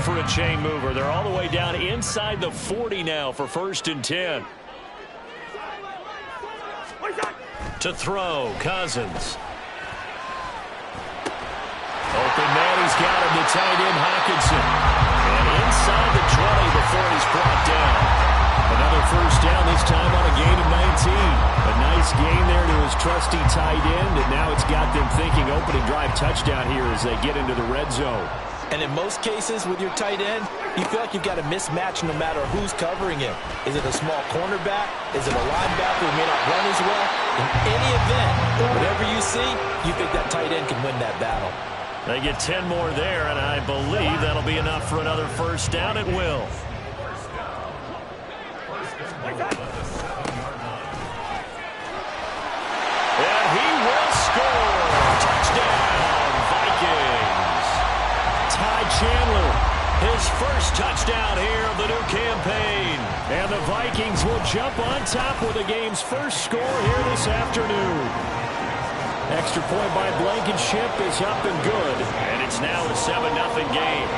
for a chain mover. They're all the way down inside the 40 now for 1st and 10. To throw, Cousins. Open man, he's got him, the tight end, Hockenson. And inside the 20 before he's brought down. Another 1st down, this time on a gain of 19. A nice gain there to his trusty tight end, and now it's got them thinking opening drive touchdown here as they get into the red zone. And in most cases with your tight end, you feel like you've got a mismatch no matter who's covering him. Is it a small cornerback? Is it a linebacker who may not run as well? In any event, whatever you see, you think that tight end can win that battle. They get 10 more there, and I believe that'll be enough for another 1st down. It will. And he will score. Touchdown, Vikings. Ty Chandler, his 1st touchdown here of the new campaign. And the Vikings will jump on top with the game's 1st score here this afternoon. Extra point by Blankenship is up and good. And it's now a 7-0 game.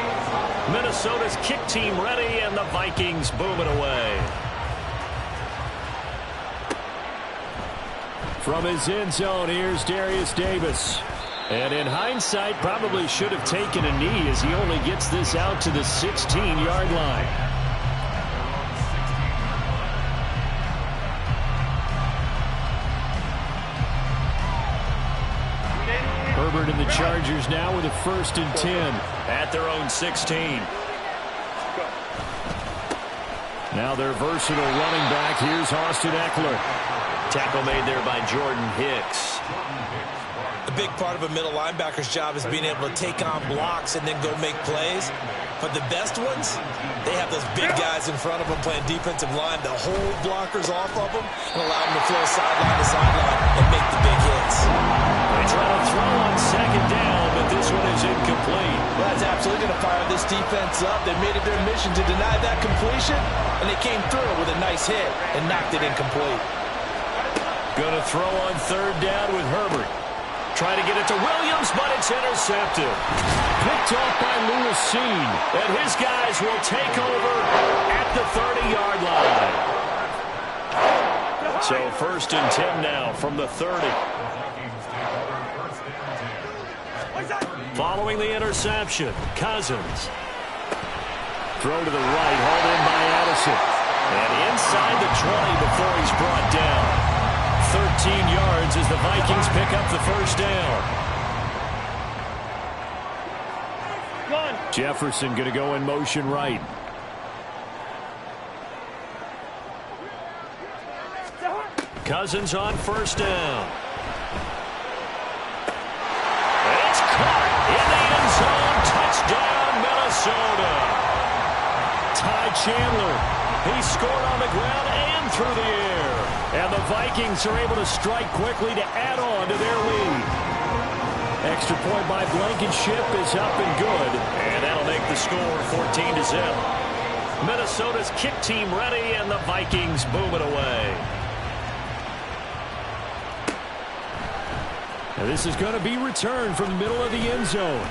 Minnesota's kick team ready, and the Vikings boom it away. From his end zone, here's Darius Davis. And in hindsight, probably should have taken a knee as he only gets this out to the 16-yard line. Herbert and the Chargers now with a 1st and 10 at their own 16. Now their versatile running back. Here's Austin Eckler. Tackle made there by Jordan Hicks. A big part of a middle linebacker's job is being able to take on blocks and then go make plays. But the best ones, they have those big guys in front of them playing defensive line to hold blockers off of them and allow them to flow sideline to sideline and make the big hits. They try to throw on 2nd down, but this one is incomplete. Well, that's absolutely going to fire this defense up. They made it their mission to deny that completion, and they came through with a nice hit and knocked it incomplete. Going to throw on 3rd down with Herbert. Trying to get it to Williams, but it's intercepted. Picked off by Lewis Cine, and his guys will take over at the 30-yard line. So 1st and 10 now from the 30. Following the interception, Cousins. Throw to the right, hauled in by Addison. And inside the 20 before he's brought down. 13 yards as the Vikings pick up the 1st down. Jefferson going to go in motion right. Cousins on 1st down. It's caught in the end zone. Touchdown, Minnesota. Ty Chandler. He scored on the ground and through the air. And the Vikings are able to strike quickly to add on to their lead. Extra point by Blankenship is up and good. And that'll make the score 14-0. Minnesota's kick team ready, and the Vikings boom it away. Now this is going to be returned from the middle of the end zone.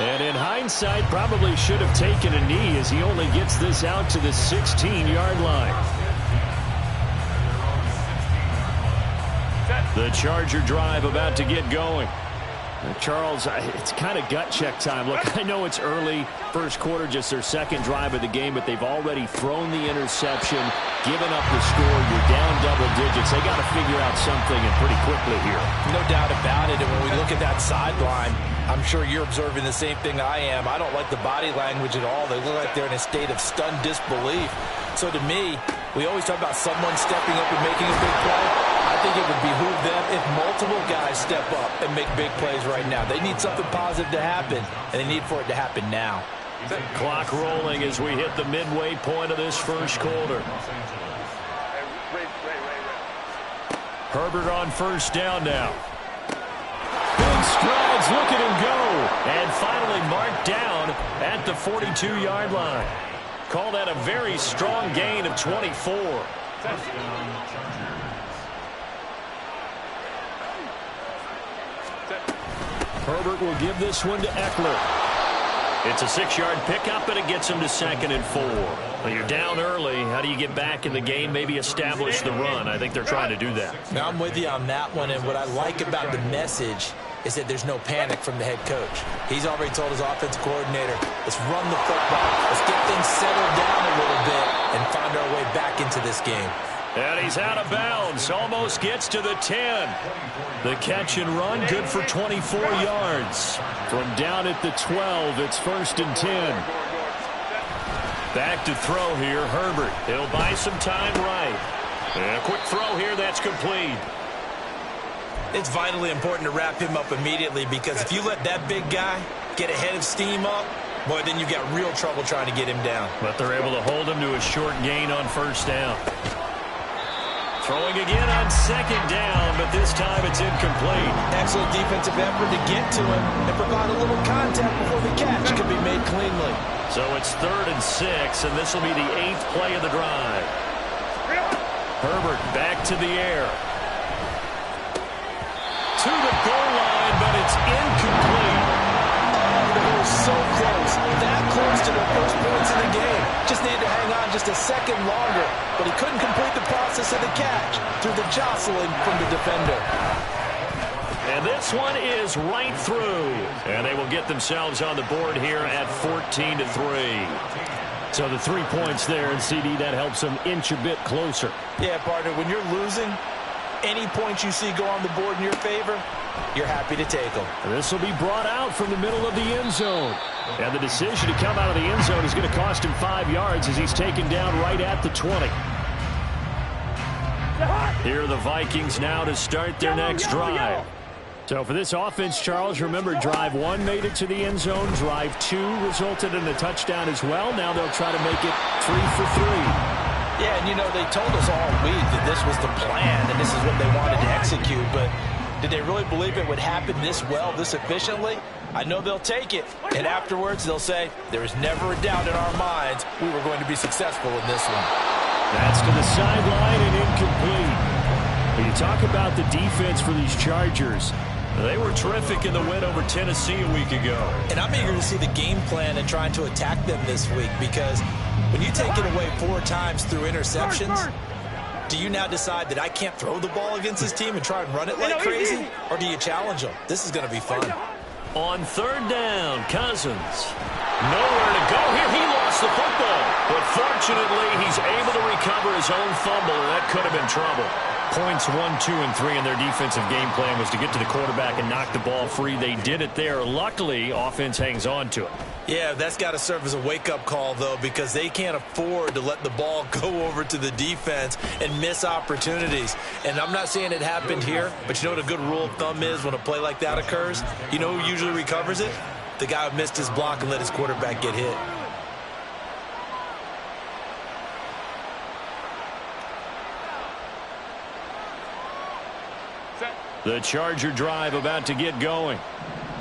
And in hindsight, probably should have taken a knee as he only gets this out to the 16-yard line. The Charger drive about to get going. Charles, it's kind of gut check time. Look, I know it's early, 1st quarter, just their 2nd drive of the game, but they've already thrown the interception, given up the score. You're down double digits. They got to figure out something, and pretty quickly here. No doubt about it. And when we look at that sideline, I'm sure you're observing the same thing I am. I don't like the body language at all. They look like they're in a state of stunned disbelief. So to me, we always talk about someone stepping up and making a big play. I think it would behoove them if multiple guys step up and make big plays right now. They need something positive to happen, and they need for it to happen now. Clock rolling as we hit the midway point of this 1st quarter. Herbert on 1st down now. Big strides, look at him go. And finally marked down at the 42-yard line. Call that a very strong gain of 24. Herbert will give this one to Eckler. It's a 6-yard pickup, and it gets them to 2nd and 4. Well, you're down early. How do you get back in the game, maybe establish the run? I think they're trying to do that. Now, I'm with you on that one, and what I like about the message is that there's no panic from the head coach. He's already told his offensive coordinator, let's run the football. Let's get things settled down a little bit and find our way back into this game. And he's out of bounds. Almost gets to the 10. The catch and run, good for 24 yards. From down at the 12, it's 1st and 10. Back to throw here, Herbert. He'll buy some time right. And a quick throw here, that's complete. It's vitally important to wrap him up immediately, because if you let that big guy get a head of steam up, boy, then you've got real trouble trying to get him down. But they're able to hold him to a short gain on 1st down. Throwing again on 2nd down, but this time it's incomplete. Excellent defensive effort to get to him and provide a little contact before the catch can be made cleanly. So it's 3rd and 6, and this will be the 8th play of the drive. Herbert back to the air. To the goal line, but it's incomplete. Oh, it was so close. That close to the first points in the game. Just needed to hang on just a second longer, but he couldn't complete the process of the catch through the jostling from the defender. And this one is right through. And they will get themselves on the board here at 14-3. So the 3 points there, and CD, that helps them inch a bit closer. Yeah, partner, when you're losing, any points you see go on the board in your favor, you're happy to take them. This will be brought out from the middle of the end zone. And the decision to come out of the end zone is going to cost him 5 yards as he's taken down right at the 20. Here are the Vikings now to start their next drive. So for this offense, Charles, remember, drive 1 made it to the end zone. Drive 2 resulted in a touchdown as well. Now they'll try to make it 3 for 3. Yeah, and you know, they told us all week that this was the plan and this is what they wanted to execute, but did they really believe it would happen this well, this efficiently? I know they'll take it, and afterwards they'll say, there is never a doubt in our minds we were going to be successful in this one. That's to the sideline and incomplete. When you talk about the defense for these Chargers, they were terrific in the win over Tennessee a week ago. And I'm eager to see the game plan and trying to attack them this week, because when you take it away 4 times through interceptions, do you now decide that I can't throw the ball against this team and try and run it like crazy? Or do you challenge them? This is going to be fun. On 3rd down, Cousins. Nowhere to go here. He lost the football. But fortunately, he's able to recover his own fumble, and that could have been trouble. Points 1, 2, and 3 in their defensive game plan was to get to the quarterback and knock the ball free. They did it there. Luckily, offense hangs on to it. Yeah, that's got to serve as a wake-up call, though, because they can't afford to let the ball go over to the defense and miss opportunities. And I'm not saying it happened here, but you know what a good rule of thumb is when a play like that occurs? You know who usually recovers it? The guy who missed his block and let his quarterback get hit. The Charger drive about to get going.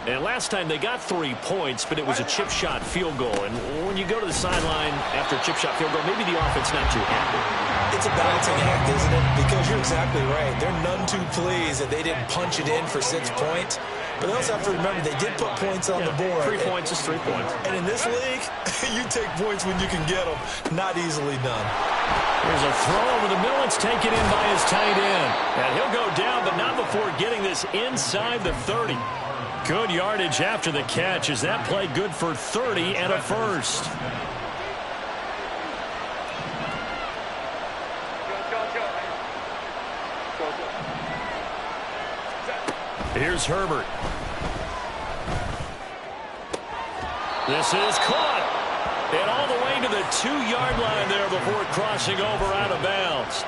And last time they got 3 points, but it was a chip shot field goal. And when you go to the sideline after a chip shot field goal, maybe the offense not too happy. It's a balancing act, isn't it? Because you're exactly right. They're none too pleased that they didn't punch it in for 6 points. But they also have to remember they did put points on the board. 3 points is 3 points. And in this league, you take points when you can get them. Not easily done. There's a throw over the middle. It's taken in by his tight end. And he'll go down, but not before getting this inside the 30. Good yardage after the catch. Is that play good for 30 and a first? Here's Herbert. This is caught. And all the way to the 2-yard line there before crossing over out of bounds.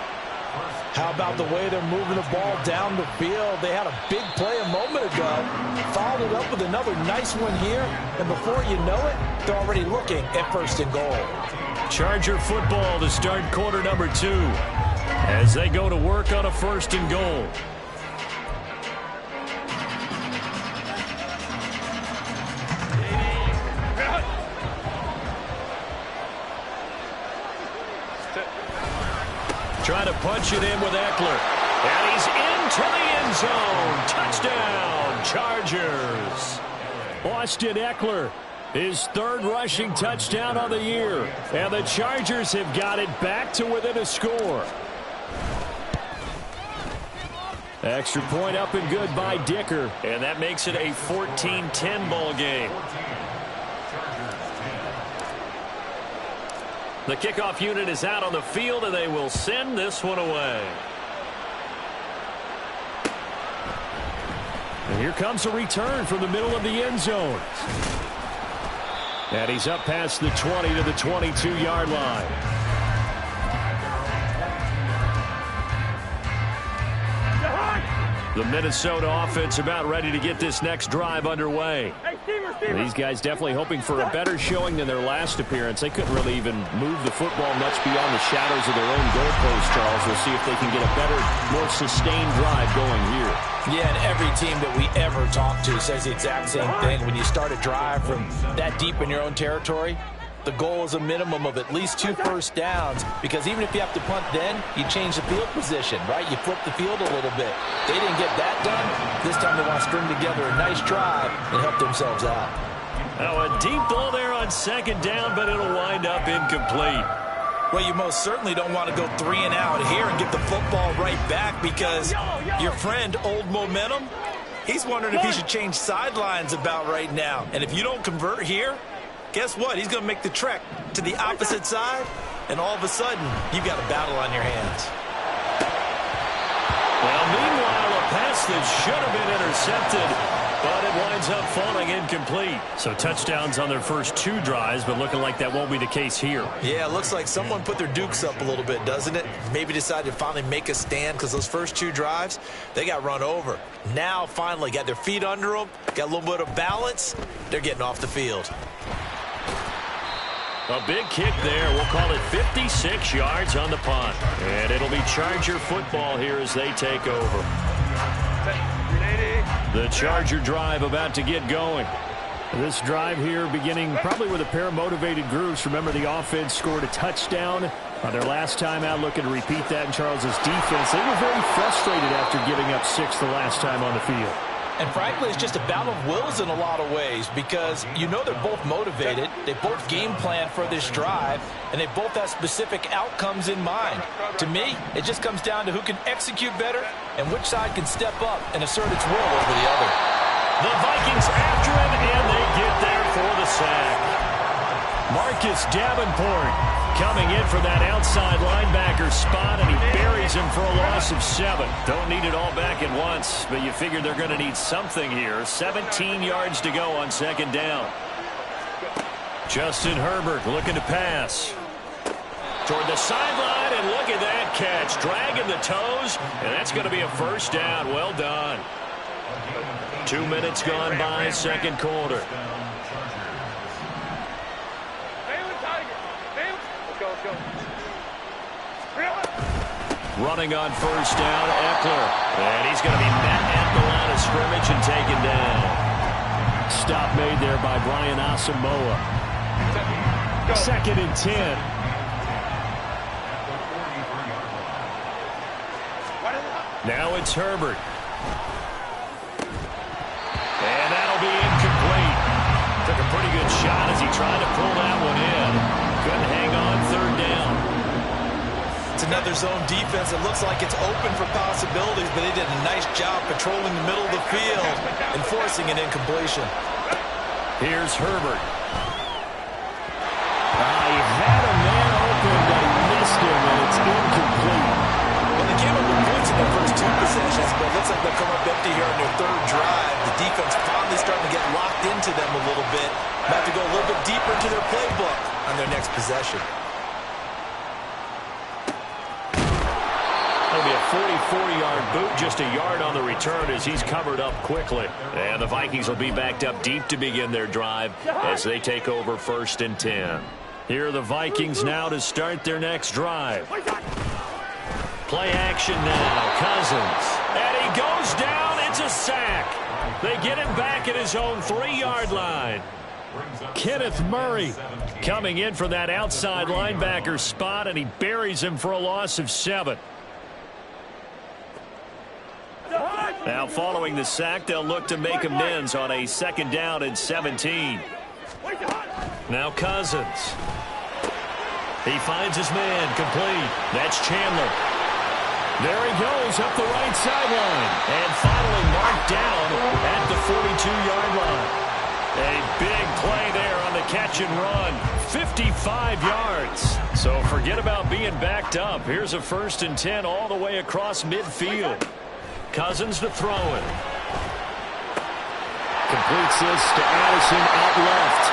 How about the way they're moving the ball down the field? They had a big play a moment ago. Followed it up with another nice one here. And before you know it, they're already looking at 1st and goal. Charger football to start quarter number 2 as they go to work on a 1st and goal. Trying to punch it in with Eckler. And he's into the end zone. Touchdown, Chargers. Austin Eckler His third rushing touchdown on the year. And the Chargers have got it back to within a score. Extra point up and good by Dicker. And that makes it a 14-10 ball game. The kickoff unit is out on the field, and they will send this one away. And here comes a return from the middle of the end zone. And he's up past the 20 to the 22-yard line. The Minnesota offense about ready to get this next drive underway. These guys definitely hoping for a better showing than their last appearance. They couldn't really even move the football much beyond the shadows of their own goalpost, Charles. We'll see if they can get a better, more sustained drive going here. Yeah, and every team that we ever talk to says the exact same thing. When you start a drive from that deep in your own territory, the goal is a minimum of at least 2 first downs, because even if you have to punt then, you change the field position, right? You flip the field a little bit. They didn't get that done. This time they want to string together a nice drive and help themselves out. Now a deep ball there on second down, but it'll wind up incomplete. Well, you most certainly don't want to go 3 and out here and get the football right back, because your friend, Old Momentum, he's wondering if he should change sidelines about right now. And if you don't convert here, guess what? He's going to make the trek to the opposite side, and all of a sudden, you've got a battle on your hands. Well, meanwhile, a pass that should have been intercepted, but it winds up falling incomplete. So touchdowns on their first 2 drives, but looking like that won't be the case here. Yeah, it looks like someone put their dukes up a little bit, doesn't it? Maybe decided to finally make a stand, because those first 2 drives, they got run over. Now, finally, got their feet under them, got a little bit of balance. They're getting off the field. A big kick there. We'll call it 56 yards on the punt. And it'll be Charger football here as they take over. The Charger drive about to get going. This drive here beginning probably with a pair of motivated groups. Remember, the offense scored a touchdown their last time out, looking to repeat that in Charles's defense. They were very frustrated after giving up 6 the last time on the field. And frankly, it's just a battle of wills in a lot of ways, because you know they're both motivated. They both game plan for this drive, and they both have specific outcomes in mind. To me, it just comes down to who can execute better and which side can step up and assert its will over the other. The Vikings after him, and they get there for the sack. Marcus Davenport coming in for that outside linebacker spot, and he buries him for a loss of 7. Don't need it all back at once, but you figure they're going to need something here. 17 yards to go on second down. Justin Herbert looking to pass toward the sideline, and look at that catch. Dragging the toes, and that's going to be a first down. Well done. 2 minutes gone by, second quarter. Running on first down, Eckler. And he's going to be met at the line of scrimmage and taken down. Stop made there by Brian Asamoah. 2nd and 10. Now it's Herbert. And that'll be incomplete. Took a pretty good shot as he tried to pull that one in. Couldn't hang on, third down. It's another zone defense. It looks like it's open for possibilities, but they did a nice job patrolling the middle of the field and forcing an incompletion. Here's Herbert. He had a man open, but he missed him, and it's incomplete. Well, they came up with points in their first 2 possessions, but it looks like they'll come up empty here on their 3rd drive. The defense finally starting to get locked into them a little bit. Have to go a little bit deeper into their playbook on their next possession. That'll be a 44-yard boot, just a yard on the return as he's covered up quickly. And the Vikings will be backed up deep to begin their drive as they take over 1st and 10. Here are the Vikings now to start their next drive. Play action now, Cousins. And he goes down, it's a sack. They get him back at his own 3-yard line. Kenneth Murray coming in for that outside linebacker spot, and he buries him for a loss of 7. Now following the sack, they'll look to make amends on a 2nd down and 17. Now Cousins. He finds his man, complete. That's Chandler. There he goes up the right sideline. And finally marked down at the 42-yard line. A big play there on the catch and run. 55 yards. So forget about being backed up. Here's a 1st and 10 all the way across midfield. Cousins to throw it. Completes this to Addison out left.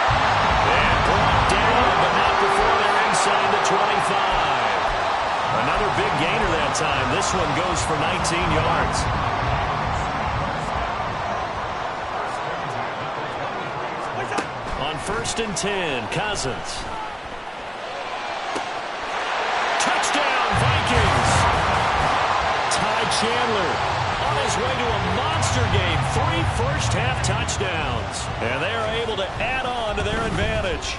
And brought down, but not before they're inside the 25. Another big gainer that time. This one goes for 19 yards. On 1st and 10, Cousins. Touchdown, Vikings! Ty Chandler on his way to a monster game. 3 first-half touchdowns. And they are able to add on to their advantage.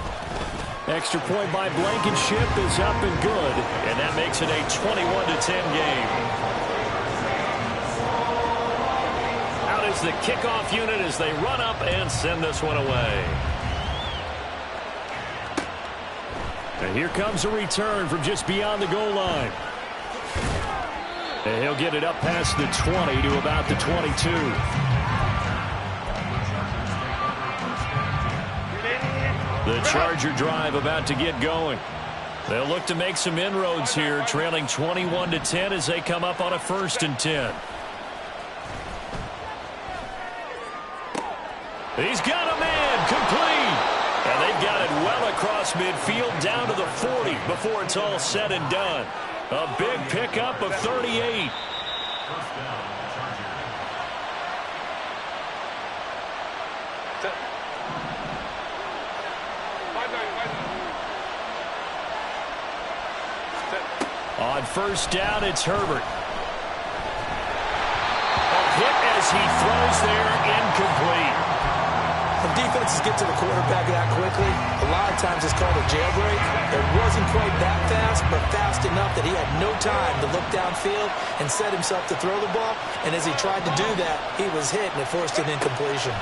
Extra point by Blankenship is up and good. And that makes it a 21-10 game. Out is the kickoff unit as they run up and send this one away. And here comes a return from just beyond the goal line. And he'll get it up past the 20 to about the 22. The Charger drive about to get going. They'll look to make some inroads here, trailing 21-10 as they come up on a 1st and 10. He's got a man, complete. And they've got it well across midfield down to the 40 before it's all said and done. A big pickup of 38. On 1st down, it's Herbert. A hit as he throws there, incomplete. When defenses get to the quarterback that quickly, a lot of times it's called a jailbreak. It wasn't quite that fast, but fast enough that he had no time to look downfield and set himself to throw the ball. And as he tried to do that, he was hit, and it forced an incompletion.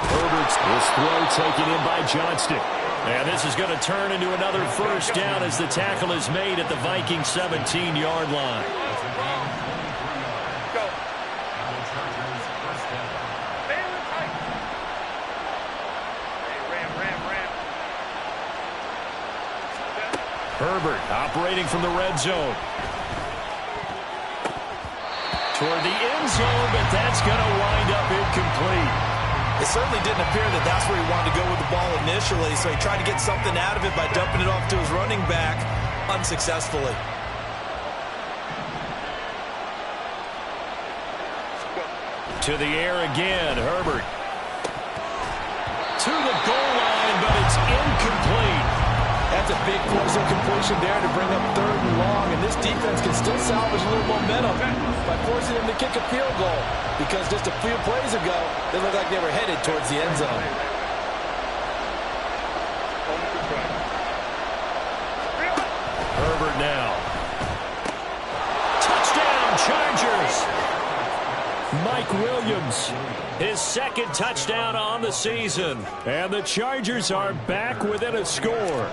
Herbert's this throw taken in by Johnston. And this is going to turn into another 1st down as the tackle is made at the Vikings 17-yard line. Herbert operating from the red zone. Toward the end zone, but that's going to wind up incomplete. It certainly didn't appear that that's where he wanted to go with the ball initially, so he tried to get something out of it by dumping it off to his running back unsuccessfully. To the air again, Herbert. To the goal line, but it's incomplete. That's a big force of completion there to bring up 3rd and long, and this defense can still salvage a little momentum by forcing them to kick a field goal, because just a few plays ago, they looked like they were headed towards the end zone. Herbert now. Touchdown, Chargers! Mike Williams, his 2nd touchdown on the season. And the Chargers are back within a score.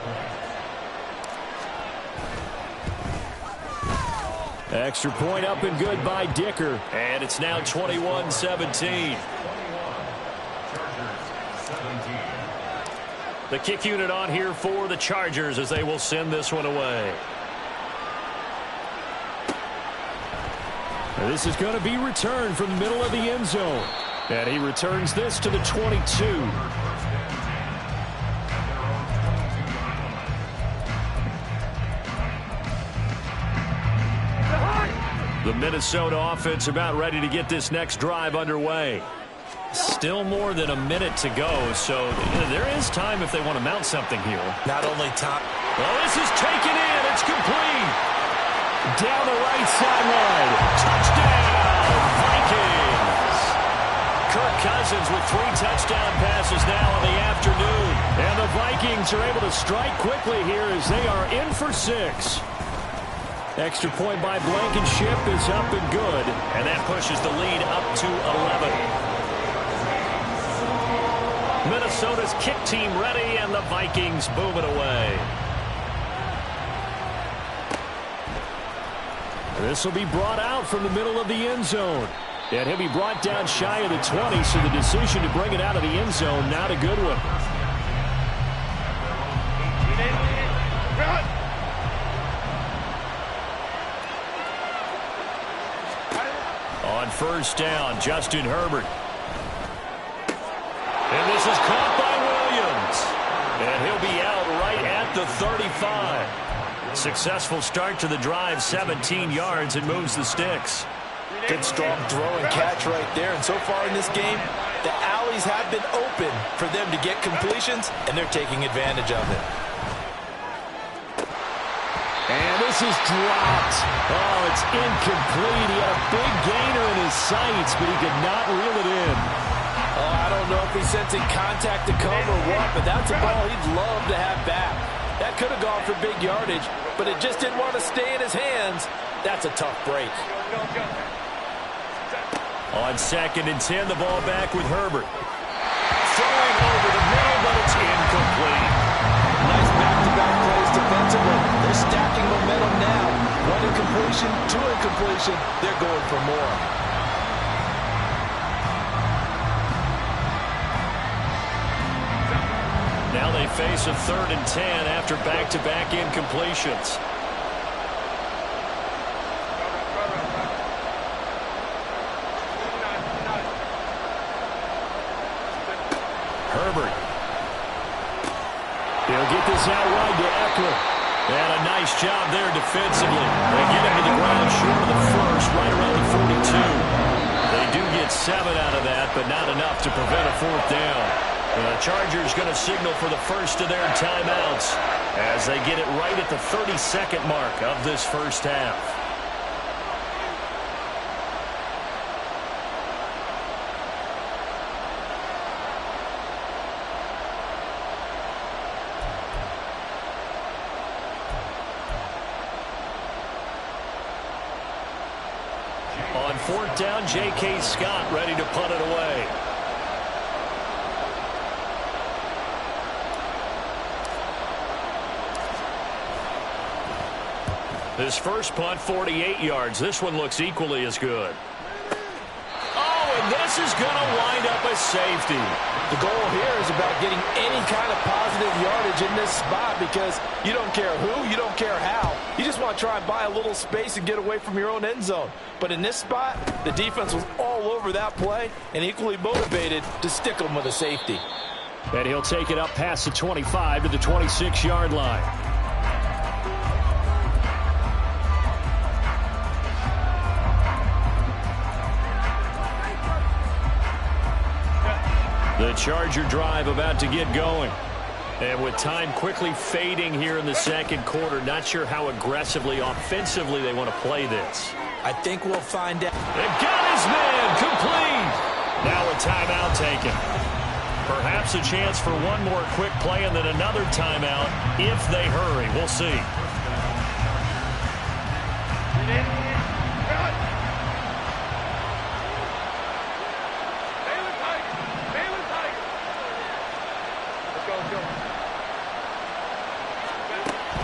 Extra point up and good by Dicker. And it's now 21-17. The kick unit on here for the Chargers as they will send this one away. And this is going to be returned from the middle of the end zone. And he returns this to the 22. The Minnesota offense about ready to get this next drive underway. Still more than a minute to go, so there is time if they want to mount something here. Not only time. Well, this is taken in. It's complete. Down the right sideline. Touchdown, Vikings. Kirk Cousins with 3 touchdown passes now in the afternoon. And the Vikings are able to strike quickly here as they are in for 6. Extra point by Blankenship is up and good. And that pushes the lead up to 11. Minnesota's kick team ready, and the Vikings boom it away. This will be brought out from the middle of the end zone. And he'll be brought down shy of the 20, so the decision to bring it out of the end zone, not a good one. On first down, Justin Herbert. And this is caught by Williams. And he'll be out right at the 35. Successful start to the drive, 17 yards, and moves the sticks. Good strong throw and catch right there. And so far in this game, the alleys have been open for them to get completions, and they're taking advantage of it. And this is dropped. Oh, it's incomplete. He had a big gainer in his sights, but he could not reel it in. Oh, I don't know if he's sensing contact to come or what, but that's a ball he'd love to have back. That could have gone for big yardage, but it just didn't want to stay in his hands. That's a tough break. On 2nd and 10, the ball back with Herbert. Throwing over the middle, but it's incomplete. Nice back-to-back plays defensively. They're stacking momentum now. 1 incompletion, 2 incompletion. They're going for more. Now they face a 3rd and 10 after back-to-back incompletions. Herbert. He'll get this out wide to Eckler. And a nice job there defensively. They get him to the ground short of the first, right around the 42. They do get 7 out of that, but not enough to prevent a 4th down. The Chargers going to signal for the first of their timeouts as they get it right at the 32nd mark of this first half. On 4th down, J.K. Scott ready to punt it away. This first punt, 48 yards. This one looks equally as good. Oh, and this is going to wind up a safety. The goal here is about getting any kind of positive yardage in this spot because you don't care who, you don't care how. You just want to try and buy a little space and get away from your own end zone. But in this spot, the defense was all over that play and equally motivated to stick them with a safety. And he'll take it up past the 25 to the 26-yard line. The Charger drive about to get going. And with time quickly fading here in the second quarter, not sure how aggressively, offensively they want to play this. I think we'll find out. They've got his man complete. Now a timeout taken. Perhaps a chance for one more quick play and then another timeout if they hurry. We'll see.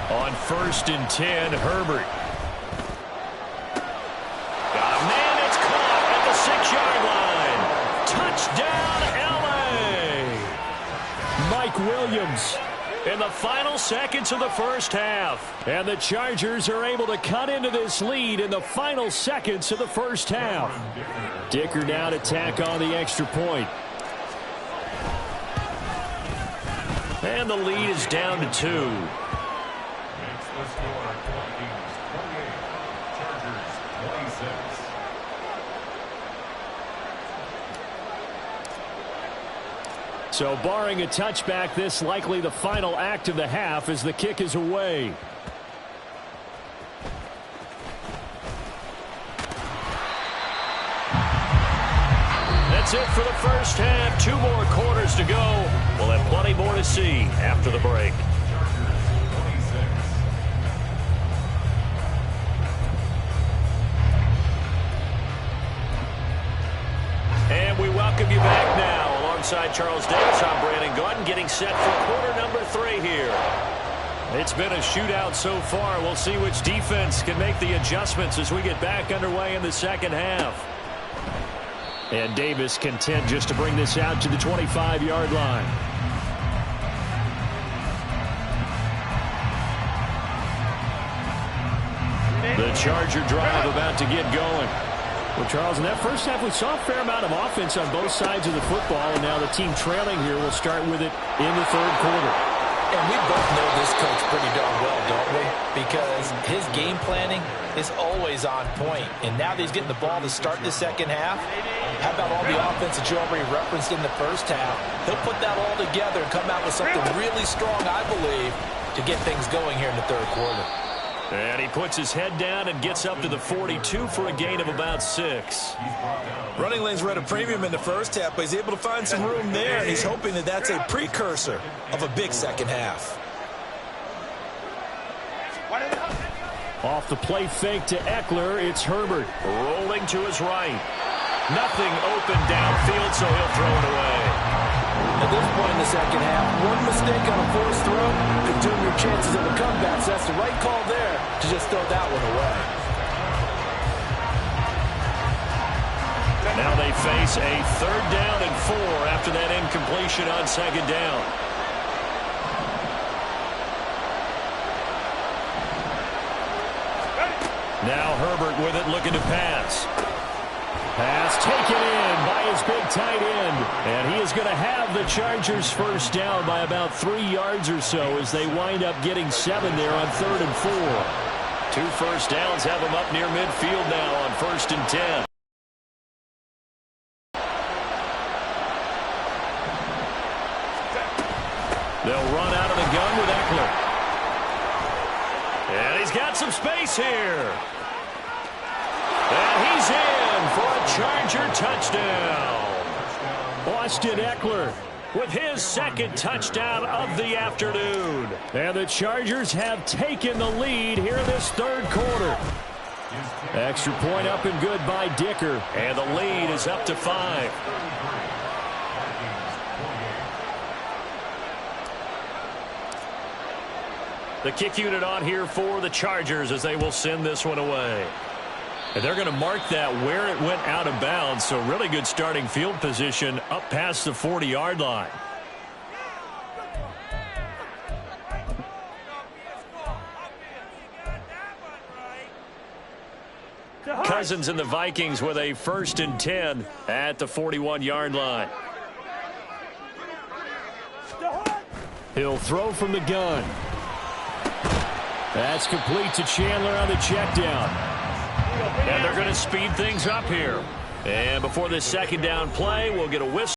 On 1st and 10, Herbert. Man, it's caught at the 6-yard line. Touchdown, L.A. Mike Williams in the final seconds of the first half. And the Chargers are able to cut into this lead in the final seconds of the first half. Dicker now to tack on the extra point. And the lead is down to 2. So barring a touchback, this likely the final act of the half as the kick is away. That's it for the first half. 2 more quarters to go. We'll have plenty more to see after the break. And we welcome you back now alongside Charles Davis, I'm Brandon Gaudin, getting set for quarter number 3 here. It's been a shootout so far. We'll see which defense can make the adjustments as we get back underway in the second half. And Davis content just to bring this out to the 25-yard line. The Charger drive about to get going. Well, Charles, in that first half, we saw a fair amount of offense on both sides of the football, and now the team trailing here will start with it in the third quarter. And we both know this coach pretty darn well, don't we? Because his game planning is always on point. And now that he's getting the ball to start the second half, how about all the offense that you already referenced in the first half? He'll put that all together and come out with something really strong, I believe, to get things going here in the third quarter. And he puts his head down and gets up to the 42 for a gain of about 6. Running lanes were at a premium in the first half, but he's able to find some room there, and he's hoping that that's a precursor of a big second half. Off the play fake to Eckler, it's Herbert rolling to his right. Nothing open downfield, so he'll throw it away. At this point in the second half, one mistake on a forced throw could doom your chances of a comeback. So that's the right call there to just throw that one away. Now they face a 3rd down and 4 after that incompletion on 2nd down. Now Herbert with it, looking to pass. Pass taken in by his big tight end. And he is going to have the Chargers first down by about 3 yards or so as they wind up getting 7 there on 3rd and 4. 2 first downs have them up near midfield now on 1st and 10. They'll run out of the gun with Eckler. And he's got some space here. And he's in for a Charger touchdown. Austin Eckler with his 2nd touchdown of the afternoon. And the Chargers have taken the lead here this 3rd quarter. Extra point up and good by Dicker. And the lead is up to 5. The kick unit on here for the Chargers as they will send this one away. And they're going to mark that where it went out of bounds, so really good starting field position up past the 40-yard line. Cousins and the Vikings with a 1st and 10 at the 41-yard line. He'll throw from the gun. That's complete to Chandler on the check down. And they're going to speed things up here. And before this 2nd down play, we'll get a whistle.